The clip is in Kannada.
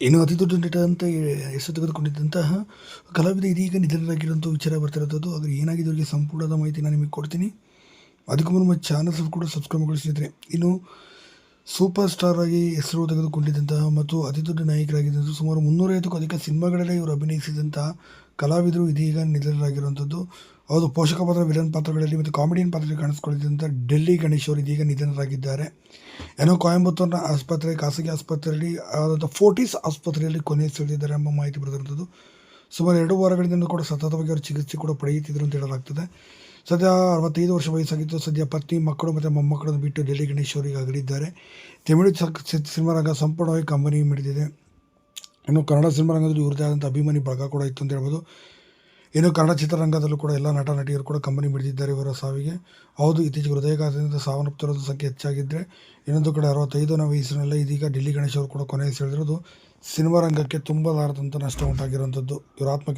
ಇನ್ನು ಅತಿ ದೊಡ್ಡ ನಟ ಅಂತ ಹೆಸರು ತೆಗೆದುಕೊಂಡಿದ್ದಂತಹ ಕಲಾವಿದ ಇದೀಗ ನಿಧನರಾಗಿರುವಂಥ ವಿಚಾರ ಬರ್ತಿರೋದು. ಆದರೆ ಏನಾಗಿದೆ ಅವರಿಗೆ ಸಂಪೂರ್ಣದ ಮಾಹಿತಿ ನಾನು ನಿಮಗೆ ಕೊಡ್ತೀನಿ. ಅದಕ್ಕೂ ಮುನ್ನ ನಮ್ಮ ಚಾನಲ್ ಕೂಡ ಸಬ್ಸ್ಕ್ರೈಬ್ ಮಾಡಿಸಿದ್ರೆ. ಇನ್ನು ಸೂಪರ್ ಸ್ಟಾರ್ ಆಗಿ ಹೆಸರು ತೆಗೆದುಕೊಂಡಿದ್ದಂತಹ ಮತ್ತು ಅತಿ ದೊಡ್ಡ ನಾಯಕರಾಗಿದ್ದಂಥ ಸುಮಾರು 350ಕ್ಕೂ ಅಧಿಕ ಸಿನಿಮಾಗಳಲ್ಲಿ ಇವರು ಅಭಿನಯಿಸಿದಂತಹ ಕಲಾವಿದರು ಇದೀಗ ನಿಧನರಾಗಿರುವಂಥದ್ದು. ಹೌದು, ಪೋಷಕ ಪಾತ್ರ, ವಿಲನ್ ಪಾತ್ರಗಳಲ್ಲಿ ಮತ್ತು ಕಾಮಿಡಿಯನ್ ಪಾತ್ರದಲ್ಲಿ ಕಾಣಿಸ್ಕೊಳ್ಳುತ್ತಿದ್ದಂಥ ಡೆಲ್ಲಿ ಗಣೇಶ್ ಅವರು ಇದೀಗ ನಿಧನರಾಗಿದ್ದಾರೆ. ಏನೋ ಕೊಯಂಬತ್ತೂರಿನ ಆಸ್ಪತ್ರೆ, ಖಾಸಗಿ ಆಸ್ಪತ್ರೆಯಲ್ಲಿ ಆದಂಥ ಫೋರ್ಟಿಸ್ ಆಸ್ಪತ್ರೆಯಲ್ಲಿ ಕೊನೆಯುಸಿರೆಳಿದಿದ್ದಾರೆ ಎಂಬ ಮಾಹಿತಿ ಬರೆದಿರುವಂಥದ್ದು. ಸುಮಾರು 2 ವಾರಗಳಿಂದ ಕೂಡ ಸತತವಾಗಿ ಅವರು ಚಿಕಿತ್ಸೆ ಕೂಡ ಪಡೆಯುತ್ತಿದ್ದರು ಅಂತ ಹೇಳಲಾಗ್ತದೆ. ಸದ್ಯ 65 ವರ್ಷ ವಯಸ್ಸಾಗಿತ್ತು. ಸದ್ಯ ಪತ್ನಿ, ಮಕ್ಕಳು ಮತ್ತು ಮೊಮ್ಮಕ್ಕಳನ್ನು ಬಿಟ್ಟು ಡೆಲ್ಲಿ ಗಣೇಶ್ ಅವರಿಗೆ ಅಗಲಿದ್ದಾರೆ. ತಮಿಳು ಸಿನಿಮಾ ರಂಗ ಸಂಪೂರ್ಣವಾಗಿ ಕಂಬನಿ ಮಿಡಿದಿದೆ. ಇನ್ನು ಕನ್ನಡ ಸಿನಿಮಾ ರಂಗದಲ್ಲಿ ಇವ್ರದ್ದೇ ಆದಂಥ ಅಭಿಮಾನಿ ಬಳಗ ಕೂಡ ಇತ್ತು ಅಂತ ಹೇಳ್ಬೋದು. ಇನ್ನು ಕನ್ನಡ ಚಿತ್ರರಂಗದಲ್ಲೂ ಕೂಡ ಎಲ್ಲ ನಟ ನಟಿಯರು ಕೂಡ ಕಂಬನಿ ಮಿಡಿದಿದ್ದಾರೆ ಇವರ ಸಾವಿಗೆ. ಹೌದು, ಇತ್ತೀಚೆಗೆ ಹೃದಯಾಘಾತದಿಂದ ಸಾವನ್ನಪ್ಪುತ್ತಿರೋದು ಸಂಖ್ಯೆ ಹೆಚ್ಚಾಗಿದ್ದರೆ, ಇನ್ನೊಂದು ಕಡೆ 65ನೇ ವಯಸ್ಸಿನಲ್ಲೇ ಇದೀಗ ಡೆಲ್ಲಿ ಗಣೇಶ್ ಅವರು ಕೂಡ ಕೊನೆಯುಸಿರೆಳೆದಿರೋದು ಸಿನಿಮಾ ರಂಗಕ್ಕೆ ತುಂಬಲಾರದಂಥ ನಷ್ಟ ಉಂಟಾಗಿರುವಂಥದ್ದು. ಇವರ ಆತ್ಮಕ್ಕೆ